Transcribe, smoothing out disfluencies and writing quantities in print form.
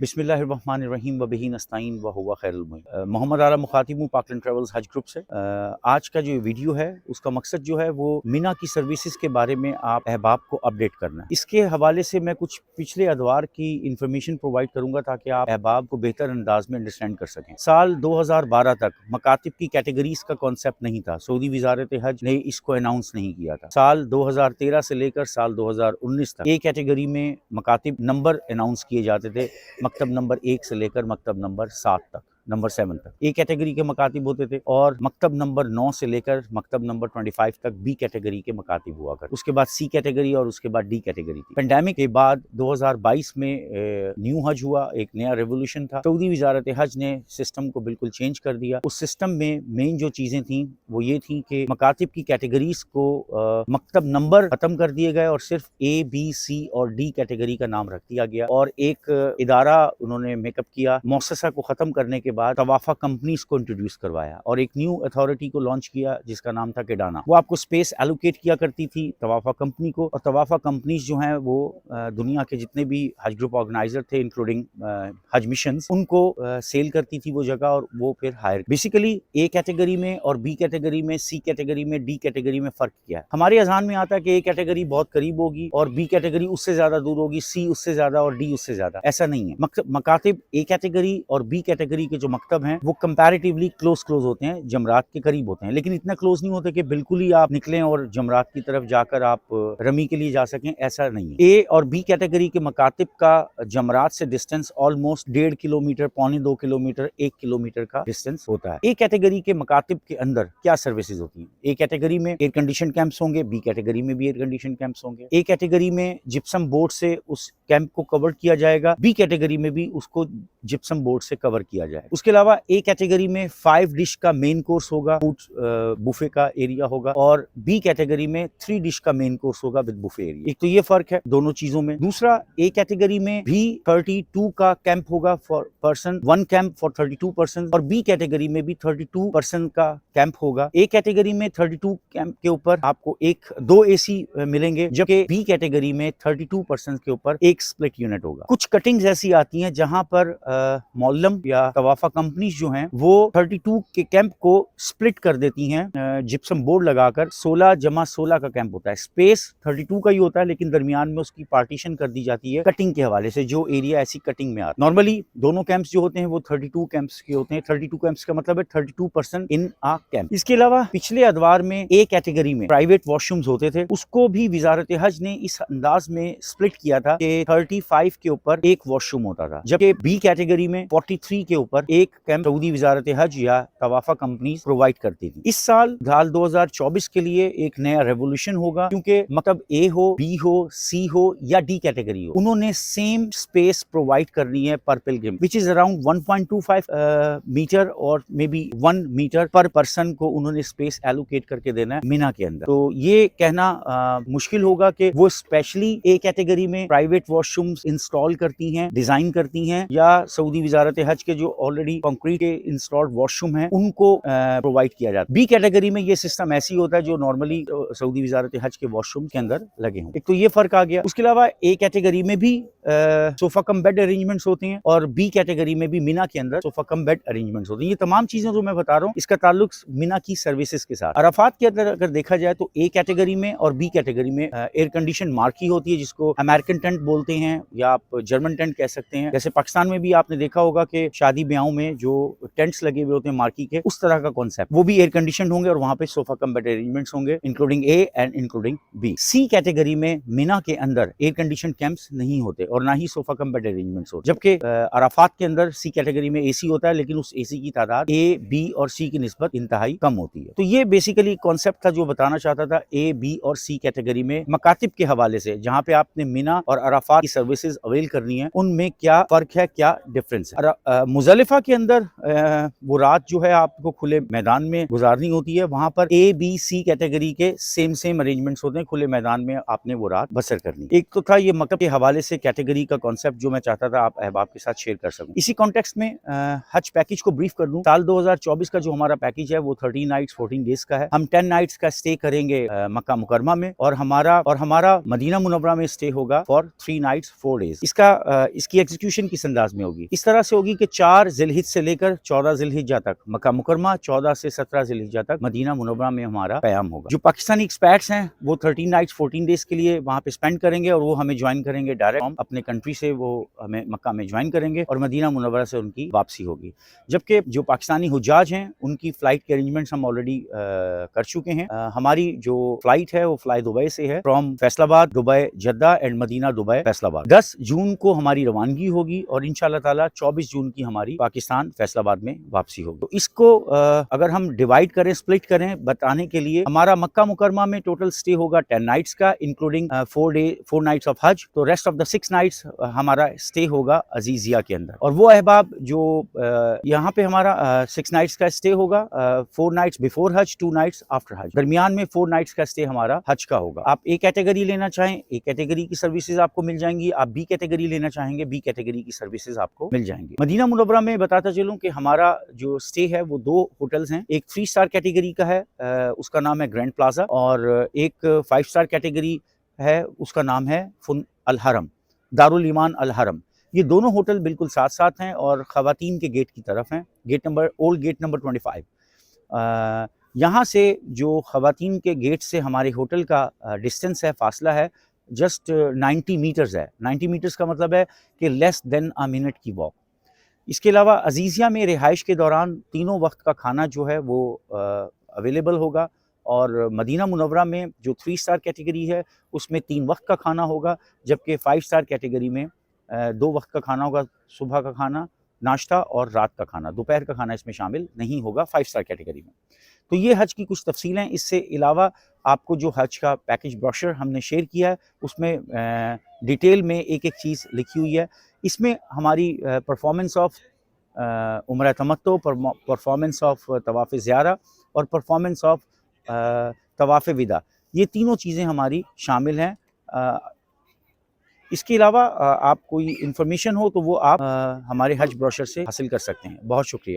बिस्मिल्लाहिर्रहमानिर्रहीम वबिही नस्तईन वहुवा खैरुल मुईन। मोहम्मद आला मुखातिब हूँ पाकलैंड ट्रैवल्स हज ग्रुप से। आज का जो वीडियो है उसका मकसद जो है वो मिना की सर्विसेज के बारे में आप अहबाब को अपडेट करना है। इसके हवाले से मैं कुछ पिछले अदवार की इंफॉर्मेशन प्रोवाइड करूंगा ताकि आप अहबाब को बेहतर अंदाज में अंडरस्टैंड कर सकें। साल 2012 तक मकातिब की कैटेगरीज का कॉन्सेप्ट नहीं था, सऊदी वजारत हज ने इसको अनाउंस नहीं किया था। साल 2013 से लेकर साल 2019 तक एक कैटेगरी में मकातिब नंबर अनाउंस किए जाते थे, मकतब नंबर 1 से लेकर मकतब नंबर 7 तक, नंबर 7 तक ए कैटेगरी के मकातिब होते थे, और मकतब नंबर 9 से लेकर मकतब नंबर 25 तक बी कैटेगरी के मकातिब हुआ कर। उसके बाद सी कैटेगरी और उसके बाद डी कैटेगरी थी। पेंडेमिक के बाद 2022 में न्यू हज हुआ, एक नया रेवोल्यूशन था। सऊदी वजारत हज ने सिस्टम को बिल्कुल चेंज कर दिया। उस सिस्टम में मेन जो चीजें थी वो ये थी कि मकातिब की कैटेगरीज को मकतब नंबर खत्म कर दिए गए और सिर्फ ए, बी, सी और डी कैटेगरी का नाम रख दिया गया, और एक इदारा उन्होंने मेकअप किया। मौससा को खत्म करने के बाद तवाफा कंपनीज को इंट्रोड्यूस करवाया और एक न्यू अथॉरिटी को लॉन्च किया जिसका नाम था केडाना। वो आपको स्पेस एलोकेट किया करती थी तवाफा कंपनी को, और तवाफा कंपनीज जो हैं वो दुनिया के जितने भी हज ग्रुप ऑर्गेनाइजर थे इंक्लूडिंग हज मिशंस, उनको सेल करती थी वो जगह, और वो फिर हायर। बेसिकली ए कैटेगरी में और बी कैटेगरी में, सी कैटेगरी में, डी कैटेगरी में फर्क किया है। हमारे अज़ान में आता है कि ए कैटेगरी बहुत करीब होगी और बी कैटेगरी उससे ज्यादा दूर होगी, सी उससे ज्यादा और डी उससे ज्यादा। ऐसा नहीं है। मकातिब ए कैटेगरी और बी कैटेगरी के जो मकतब हैं वो कंपैरेटिवली क्लोज होते हैं, जमरात के करीब होते हैं, लेकिन इतना क्लोज नहीं होते कि बिल्कुल ही आप निकलें और जमरात की तरफ जाकर आप रमी के लिए जा सकें, ऐसा नहीं है। ए और बी कैटेगरी के मकातिब का जमरात से distance almost 1.5 kilometre, 1.25 kilometre, 1 kilometre का डिस्टेंस होता है। ए कैटेगरी के मकातिब के अंदर क्या सर्विसेज होती हैं? ए कैटेगरी में एयर कंडीशन कैंप्स होंगे, बी कैटेगरी में भी एयर कंडीशन कैंप्स होंगे। ए कैटेगरी में जिप्सम बोर्ड से उस कैंप को कवर किया जाएगा, बी कैटेगरी में भी उसको जिप्सम बोर्ड से कवर किया जाएगा। उसके अलावा ए कैटेगरी में 5 डिश का मेन कोर्स होगा, फूड बुफे का एरिया होगा, और बी कैटेगरी में 3 डिश का मेन कोर्स होगा विद बुफे एरिया। एक तो ये फर्क है दोनों चीजों में। दूसरा, ए कैटेगरी में भी 32 का कैंप होगा for person, 1 camp for 32 person, और बी कैटेगरी में भी 32 पर्सन का कैंप होगा। ए कैटेगरी में 32 कैंप के ऊपर आपको 2 एसी मिलेंगे, जबकि बी कैटेगरी में 32 पर्सन के ऊपर एक स्प्लिट यूनिट होगा। कुछ कटिंग्स ऐसी आती हैं जहां पर मौलम या तवाफा कंपनीज जो हैं वो 32 के कैंप को स्प्लिट कर देती हैं जिप्सम बोर्ड लगाकर। 16 जमा 16 का कैंप होता है। स्पेस 32 का ही होता है, लेकिन दरमियान में उसकी पार्टीशन कर दी जाती है कटिंग के हवाले से, जो एरिया ऐसी कटिंग में आता है। नॉर्मली दोनों कैंप्स जो होते हैं वो 32 कैंप्स के होते हैं। 32 कैंप्स का मतलब है 32% इन आ कैंप। इसके अलावा पिछले अदवार में ए कैटेगरी में प्राइवेट वॉशरूम्स होते थे, उसको भी वजारत हज ने इस अंदाज में स्प्लिट किया था कि 35 के ऊपर एक वॉशरूम होता था, जबकि बी कैटेगरी में 43 के ऊपर एक कैंप सऊदी वजारत हज या तवाफा कंपनी प्रोवाइड करती थी। इस साल 2024 के लिए एक नया रेवोल्यूशन होगा, क्योंकि मतलब ए हो, बी हो, सी हो या डी कैटेगरी हो, उन्होंने सेम स्पेस प्रोवाइड करनी है पर pilgrim, which is around 1.25 meter और मे बी 1 मीटर पर पर्सन को उन्होंने स्पेस एलोकेट करके देना है मिना के अंदर। तो ये कहना मुश्किल होगा कि वो स्पेशली ए कैटेगरी में प्राइवेट वॉशरूम्स इंस्टॉल करती हैं, डिजाइन करती हैं, या सऊदी वजारत हज के जो ऑलरेडी कंक्रीट के इंस्टॉल्ड वॉशरूम हैं उनको प्रोवाइड किया जाता है। बी कैटेगरी में ये सिस्टम ऐसी होता है जो नॉर्मली सऊदी वजारत हज के वॉशरूम के अंदर लगे हों। एक तो ये फर्क आ गया। उसके अलावा ए कैटेगरी में भी सोफा कम बेड अरेंजमेंट्स होते हैं, और बी कैटेगरी में भी मिना के अंदर सोफा कम बेड अरेंजमेंट्स होते हैं। ये तमाम चीजें जो मैं बता रहा हूँ इसका ताल्लुक मिना की सर्विसेज के साथ। अराफात के अंदर अगर देखा जाए तो ए कैटेगरी में और बी कैटेगरी में एयर कंडीशन मार्की होती है, जिसको अमेरिकन टेंट बोलते हैं या आप जर्मन टेंट कह सकते हैं। जैसे पाकिस्तान में भी आपने देखा होगा कि शादी ब्याहों में जो टेंट्स लगे हुए होते हैं मार्की के, उस तरह का कॉन्सेप्ट, वो भी एयर कंडीशन होंगे और वहां पे सोफा कम बेड अरेंजमेंट्स होंगे, including A and including B. C category में मिना के अंदर एयर कंडीशन कैंप्स नहीं होते और ना ही सोफा कम बेड अरेंजमेंट्स होते, जबकि अराफात के अंदर सी कैटेगरी में एसी होता है, लेकिन उस एसी की तादाद ए, बी और सी की निस्बत इंतहाई कम होती है। तो ये बेसिकली कॉन्सेप्ट था जो बताना चाहता था ए, बी और सी कैटेगरी में मकातिब के हवाले से, जहां पे आपने मिना और अराफात की सर्विसेज अवेल करनी है, उनमें क्या फर्क है, क्या डिफरेंस है। मुज़दलिफा کے اندر وہ رات جو ہے آپ کو کھلے میدان میں گزارنی ہوتی ہے. وہاں پر اے بی سی کیٹیگری کے سیم ارینجمنٹس ہوتے ہیں. کھلے میدان میں آپ نے وہ رات بسر کرنی. ایک تو تھا یہ مکتب کے حوالے سے کیٹیگری کا کانسیپٹ جو میں چاہتا تھا آپ احباب کے ساتھ شیئر کر سکوں. اسی کانٹیکسٹ میں حج پیکیج کو بریف کر دوں. سال 2024 کا جو ہمارا پیکیج ہے وہ 13 نائٹس 14 ڈیز کا ہے. ہم 10 نائٹس کا اسٹے کریں گے مکہ مکرمہ میں, اور ہمارا مدینہ منورہ میں اسٹے ہوگا فار 3 نائٹس 4 ڈیز. اس کی ایگزیکیوشن کس انداز میں ہوگی؟ اس طرح سے ہوگی کہ 4 ذی الحجہ سے لے کر 14 ذی الحجہ تک مکہ مکرمہ, 14 سے 17 ذی الحجہ تک مدینہ منورہ میں ہمارا قیام ہوگا. جو پاکستانی ایکسپیٹس ہیں وہ 13 نائٹس 14 ڈیز کے لیے وہاں پہ اسپینڈ کریں گے, اور وہ ہمیں جوائن کریں گے ڈائریکٹ اپنے کنٹری سے. وہ ہمیں مکہ میں جوائن کریں گے اور مدینہ منورہ سے ان کی واپسی ہوگی. جبکہ جو پاکستانی حجاج ہیں ان کی فلائٹ کے ارینجمنٹس ہم آلریڈی کر چکے ہیں. ہماری جو فلائٹ ہے وہ فلائی دبئی سے ہے, from Faisalabad Dubai Jeddah and Medina Dubai Faisalabad. 10 جون کو ہماری روانگی ہوگی اور انشاءاللہ تعالی 24 جون کی ہماری پاکستان فیصل آباد میں واپسی ہوگی. تو اس کو اگر ہم ڈیوائڈ کریں, سپلٹ کریں بتانے کے لیے, ہمارا مکہ مکرمہ میں ٹوٹل سٹے ہوگا 10 نائٹس کا انکلوڈنگ 4 نائٹس آف حج. تو ریسٹ آف دا 6 نائٹس ہمارا سٹے ہوگا عزیزیہ کے اندر. اور وہ احباب جو یہاں پہ ہمارا 6 نائٹس کا سٹے ہوگا, 4 نائٹس بیفور حج, 2 نائٹس آفٹر حج. درمیان میں 4 نائٹس کا سٹے ہمارا حج کا ہوگا. آپ اے کیٹیگری لینا چاہیں اے کیٹیگری کی سروسز آپ کو مل جائیں گی. آپ بی کیٹیگری لینا چاہیں گے بی کیٹیگری کی سروسز آپ کو مل جائیں گی. مدینہ منورہ میں بتاتا چلوں کہ ہمارا جو سٹے ہے وہ 2 ہوٹلز ہیں. ایک 3 سٹار کیٹیگری کا ہے, اس کا نام ہے گرینڈ پلازا, اور ایک 5 سٹار کیٹیگری ہے, اس کا نام ہے فن الحرم, دارالایمان الحرم. یہ دونوں ہوٹل بالکل ساتھ ساتھ ہیں اور خواتین کے گیٹ کی طرف ہیں, اولڈ گیٹ نمبر 25. یہاں سے جو خواتین کے گیٹ سے ہمارے ہوٹل کا ڈسٹنس ہے, فاصلہ ہے جسٹ 90 میٹرز ہے. 90 میٹرز کا مطلب ہے کہ لیس دین اے منٹ کی واک. اس کے علاوہ عزیزیہ میں رہائش کے دوران تینوں وقت کا کھانا جو ہے وہ اویلیبل ہوگا, اور مدینہ منورہ میں جو 3 سٹار کیٹیگری ہے اس میں 3 وقت کا کھانا ہوگا, جبکہ 5 سٹار کیٹیگری میں 2 وقت کا کھانا ہوگا, صبح کا کھانا ناشتہ اور رات کا کھانا, دوپہر کا کھانا اس میں شامل نہیں ہوگا 5 سٹار کیٹیگری میں. تو یہ حج کی کچھ تفصیلیں. اس سے علاوہ آپ کو جو حج کا پیکیج بروشر ہم نے شیئر کیا ہے اس میں ڈیٹیل میں ایک ایک چیز لکھی ہوئی ہے. اس میں ہماری پرفارمنس آف عمرہ تمتع, پرفارمنس آف طواف زیارہ اور پرفارمنس آف طواف وداع, یہ تینوں چیزیں ہماری شامل ہیں. اس کے علاوہ آپ کوئی انفارمیشن ہو تو وہ آپ ہمارے حج بروشر سے حاصل کر سکتے ہیں. بہت شکریہ.